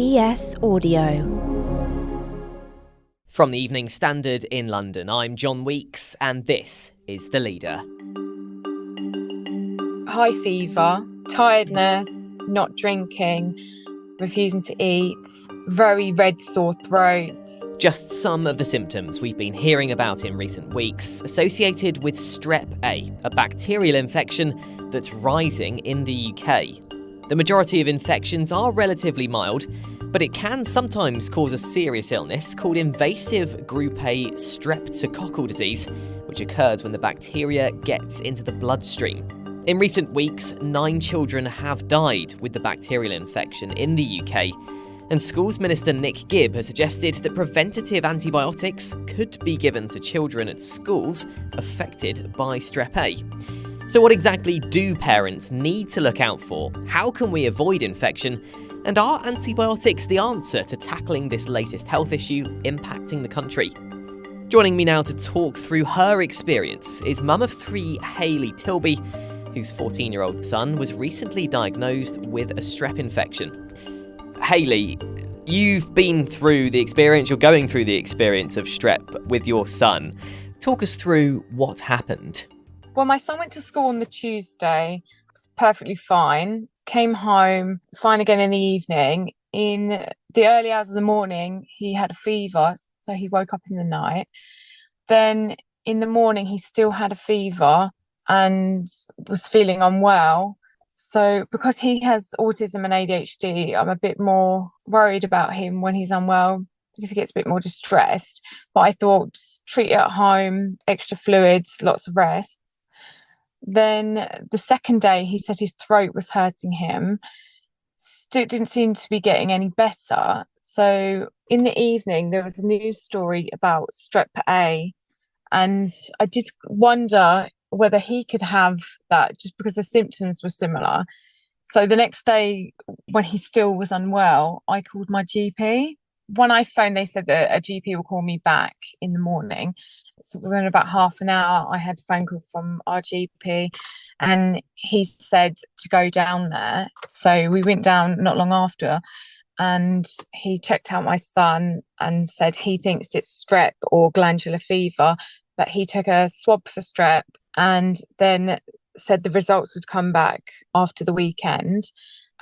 ES Audio. From the Evening Standard in London, I'm John Weeks, and this is The Leader. High fever, tiredness, not drinking, refusing to eat, very red sore throats. Just some of the symptoms we've been hearing about in recent weeks associated with Strep A, a bacterial infection that's rising in the UK. The majority of infections are relatively mild, but it can sometimes cause a serious illness called invasive Group A streptococcal disease, which occurs when the bacteria gets into the bloodstream. In recent weeks, 9 children have died with the bacterial infection in the UK, and Schools Minister Nick Gibb has suggested that preventative antibiotics could be given to children at schools affected by Strep A. So what exactly do parents need to look out for? How can we avoid infection? And are antibiotics the answer to tackling this latest health issue impacting the country? Joining me now to talk through her experience is mum of 3 Hayley Tidley, whose 14-year-old son was recently diagnosed with a strep infection. Hayley, you've been through the experience, you're going through the experience of strep with your son. Talk us through what happened. Well, my son went to school on the Tuesday, was perfectly fine, came home, fine again in the evening. In the early hours of the morning, he had a fever, so he woke up in the night. Then in the morning, he still had a fever and was feeling unwell. So because he has autism and ADHD, I'm a bit more worried about him when he's unwell because he gets a bit more distressed. But I thought, just treat it at home, extra fluids, lots of rest. Then the second day, he said his throat was hurting him. Still didn't seem to be getting any better. So in the evening, there was a news story about Strep A. And I did wonder whether he could have that just because the symptoms were similar. So the next day, when he still was unwell, I called my GP. When I phoned, they said that a GP will call me back in the morning. So within about half an hour, I had a phone call from our GP and he said to go down there. So we went down not long after and he checked out my son and said he thinks it's strep or glandular fever, but he took a swab for strep and then said the results would come back after the weekend,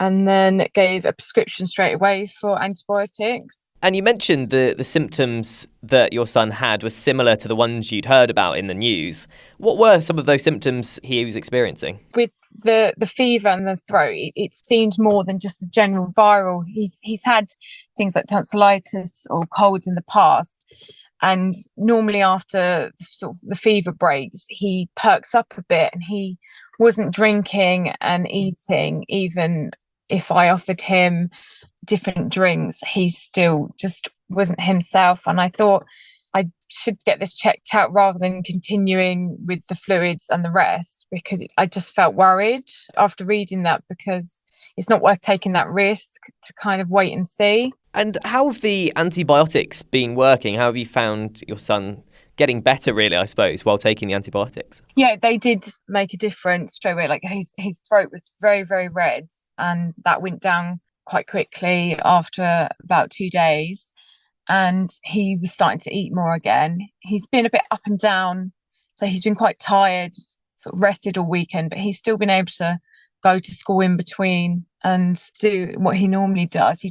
and then gave a prescription straight away for antibiotics. And you mentioned the symptoms that your son had were similar to the ones you'd heard about in the news. What were some of those symptoms he was experiencing? With the fever and the throat, it seemed more than just a general viral. He's had things like tonsillitis or colds in the past. And normally after sort of the fever breaks, he perks up a bit and he wasn't drinking and eating. Even if I offered him different drinks, he still just wasn't himself. And I thought I should get this checked out rather than continuing with the fluids and the rest, because I just felt worried after reading that, because it's not worth taking that risk to kind of wait and see. And how have the antibiotics been working? How have you found your son getting better, really, I suppose, while taking the antibiotics? Yeah, they did make a difference straight away. Like his throat was very, very red, and that went down quite quickly after about 2 days. And he was starting to eat more again. He's been a bit up and down, so he's been quite tired, sort of rested all weekend, but he's still been able to go to school in between and do what he normally does. He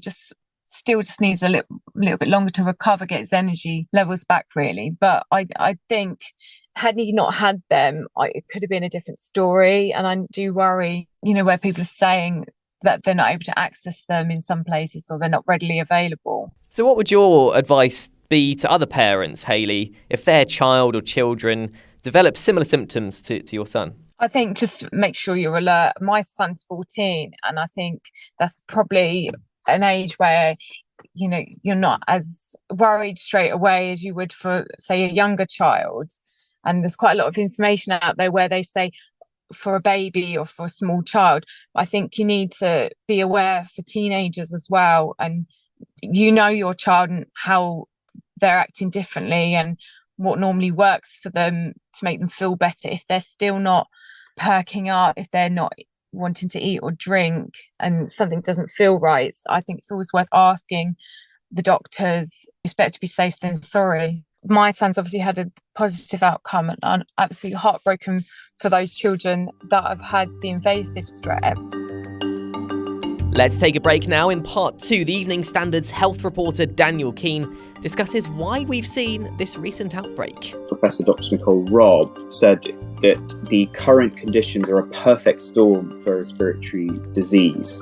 still needs a little bit longer to recover, get his energy levels back, really. But I think had he not had them, it could have been a different story. And I do worry, where people are saying that they're not able to access them in some places or they're not readily available. So what would your advice be to other parents, Hayley, if their child or children develop similar symptoms to your son? I think just make sure you're alert. My son's 14, and I think that's probably an age where you're not as worried straight away as you would for, say, a younger child. And there's quite a lot of information out there where they say for a baby or for a small child. I think you need to be aware for teenagers as well, and your child and how they're acting differently and what normally works for them to make them feel better. If they're still not perking up, if they're not wanting to eat or drink and something doesn't feel right, I think it's always worth asking the doctors. It's better to be safe than sorry. My son's obviously had a positive outcome, and I'm absolutely heartbroken for those children that have had the invasive strep. Let's take a break now. In part 2, the Evening Standard's health reporter Daniel Keane discusses why we've seen this recent outbreak. Professor Dr. Nicole Robb said that the current conditions are a perfect storm for respiratory disease.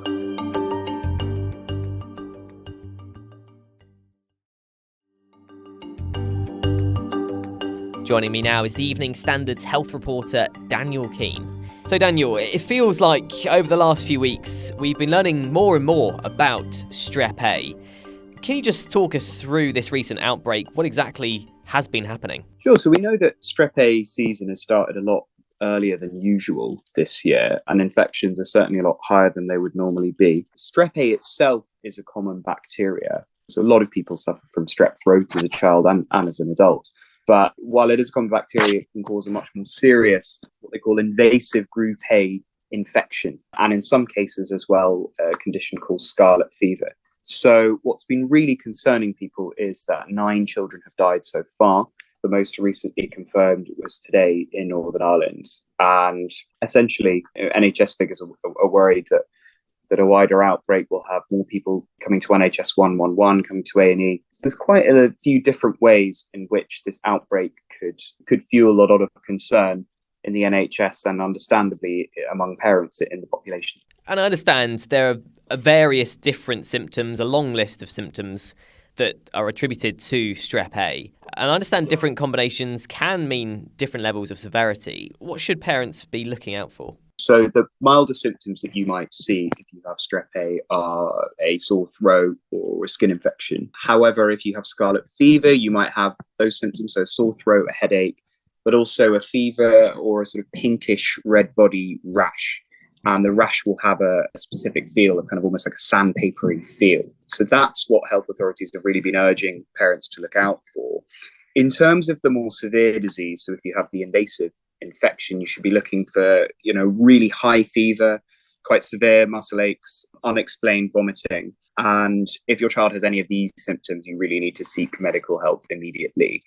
Joining me now is the Evening Standard's health reporter Daniel Keane. So Daniel, it feels like over the last few weeks we've been learning more and more about Strep A. Can you just talk us through this recent outbreak? What exactly has been happening? Sure. So we know that Strep A season has started a lot earlier than usual this year, and infections are certainly a lot higher than they would normally be. Strep A itself is a common bacteria. So a lot of people suffer from strep throat as a child and as an adult. But while it is a common bacteria, it can cause a much more serious, what they call invasive group A infection, and in some cases as well, a condition called scarlet fever. So what's been really concerning people is that 9 children have died so far. The most recently confirmed was today in Northern Ireland. And essentially, NHS figures are worried that a wider outbreak will have more people coming to NHS 111, coming to A&E. So there's quite a few different ways in which this outbreak could fuel a lot of concern in the NHS and understandably among parents in the population. And I understand there are various different symptoms, a long list of symptoms that are attributed to Strep A. And I understand different combinations can mean different levels of severity. What should parents be looking out for? So the milder symptoms that you might see if you have Strep A are a sore throat or a skin infection. However, if you have scarlet fever, you might have those symptoms, so sore throat, a headache, but also a fever or a sort of pinkish red body rash. And the rash will have a specific feel, a kind of almost like a sandpapery feel. So that's what health authorities have really been urging parents to look out for. In terms of the more severe disease, so if you have the invasive infection, you should be looking for, really high fever, quite severe muscle aches, unexplained vomiting. And if your child has any of these symptoms, you really need to seek medical help immediately.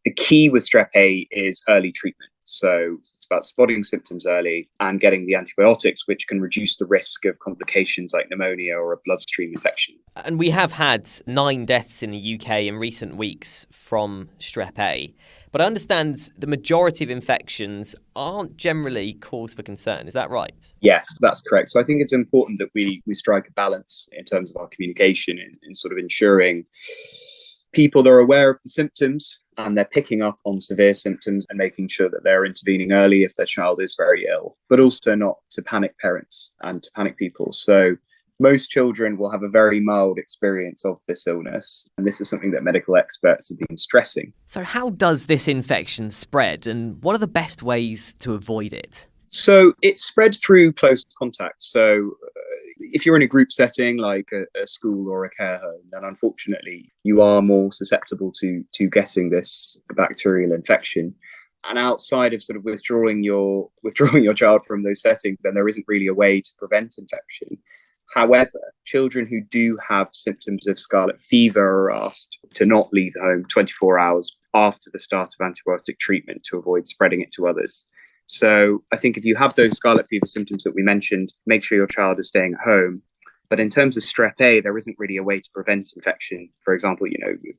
The key with Strep A is early treatment. So it's about spotting symptoms early and getting the antibiotics, which can reduce the risk of complications like pneumonia or a bloodstream infection. And we have had 9 deaths in the UK in recent weeks from Strep A. But I understand the majority of infections aren't generally cause for concern. Is that right? Yes, that's correct. So I think it's important that we strike a balance in terms of our communication in sort of ensuring people are aware of the symptoms and they're picking up on severe symptoms and making sure that they're intervening early if their child is very ill, but also not to panic parents and to panic people. So most children will have a very mild experience of this illness, and this is something that medical experts have been stressing. So how does this infection spread, and what are the best ways to avoid it? So it's spread through close contact. So if you're in a group setting like a school or a care home, then unfortunately you are more susceptible to getting this bacterial infection. And outside of sort of withdrawing your child from those settings, then there isn't really a way to prevent infection. However, children who do have symptoms of scarlet fever are asked to not leave home 24 hours after the start of antibiotic treatment to avoid spreading it to others. So I think if you have those scarlet fever symptoms that we mentioned, make sure your child is staying at home. But in terms of Strep A, there isn't really a way to prevent infection. For example,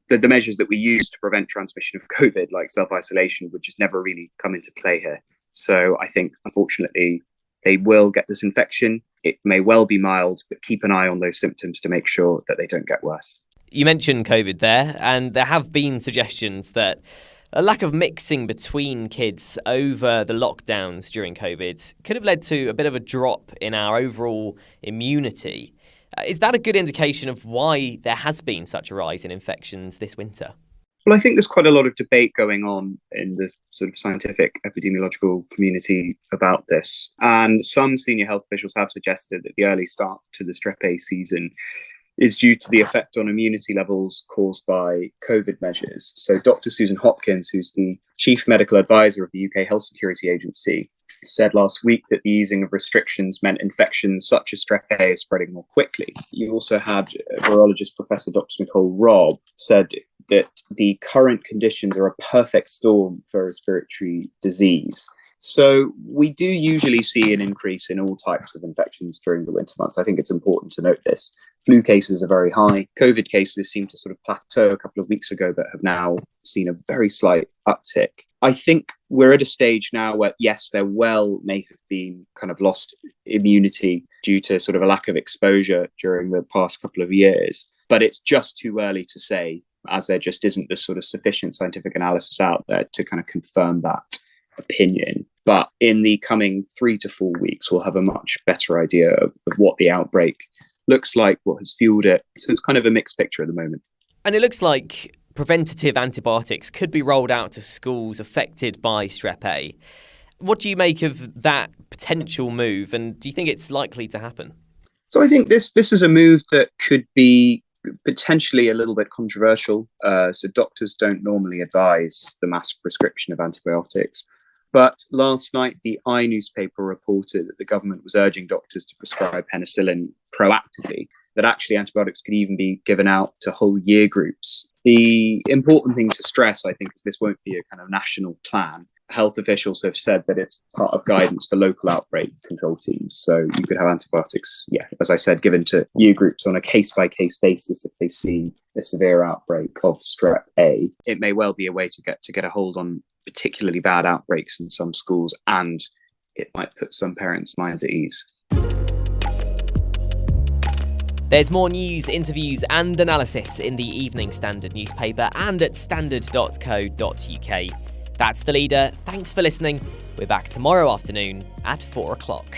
the measures that we use to prevent transmission of COVID, like self-isolation, would just never really come into play here. So I think, unfortunately, they will get this infection. It may well be mild, but keep an eye on those symptoms to make sure that they don't get worse. You mentioned COVID there, and there have been suggestions that a lack of mixing between kids over the lockdowns during COVID could have led to a bit of a drop in our overall immunity. Is that a good indication of why there has been such a rise in infections this winter? Well, I think there's quite a lot of debate going on in the sort of scientific epidemiological community about this. And some senior health officials have suggested that the early start to the Strep A season is due to the effect on immunity levels caused by COVID measures. So Dr. Susan Hopkins, who's the Chief Medical Advisor of the UK Health Security Agency, said last week that the easing of restrictions meant infections such as Strep A is spreading more quickly. You also had virologist Professor Dr. Nicole Robb said that the current conditions are a perfect storm for respiratory disease. So we do usually see an increase in all types of infections during the winter months. I think it's important to note this. Flu cases are very high. COVID cases seem to sort of plateau a couple of weeks ago, but have now seen a very slight uptick. I think we're at a stage now where, yes, there may have been kind of lost immunity due to sort of a lack of exposure during the past couple of years, but it's just too early to say, as there just isn't the sort of sufficient scientific analysis out there to kind of confirm that opinion. But in the coming 3 to 4 weeks, we'll have a much better idea of what the outbreak looks like, what has fueled it. So it's kind of a mixed picture at the moment. And it looks like preventative antibiotics could be rolled out to schools affected by Strep A. What do you make of that potential move, and do you think it's likely to happen? So I think this is a move that could be potentially a little bit controversial. So doctors don't normally advise the mass prescription of antibiotics. But last night, the newspaper reported that the government was urging doctors to prescribe penicillin proactively, that actually antibiotics could even be given out to whole year groups. The important thing to stress, I think, is this won't be a kind of national plan. Health officials have said that it's part of guidance for local outbreak control teams. So you could have antibiotics, as I said, given to year groups on a case-by-case basis if they see a severe outbreak of Strep A. It may well be a way to get a hold on particularly bad outbreaks in some schools, and it might put some parents' minds at ease. There's more news, interviews and analysis in the Evening Standard newspaper and at standard.co.uk. That's The Leader. Thanks for listening. We're back tomorrow afternoon at 4 o'clock.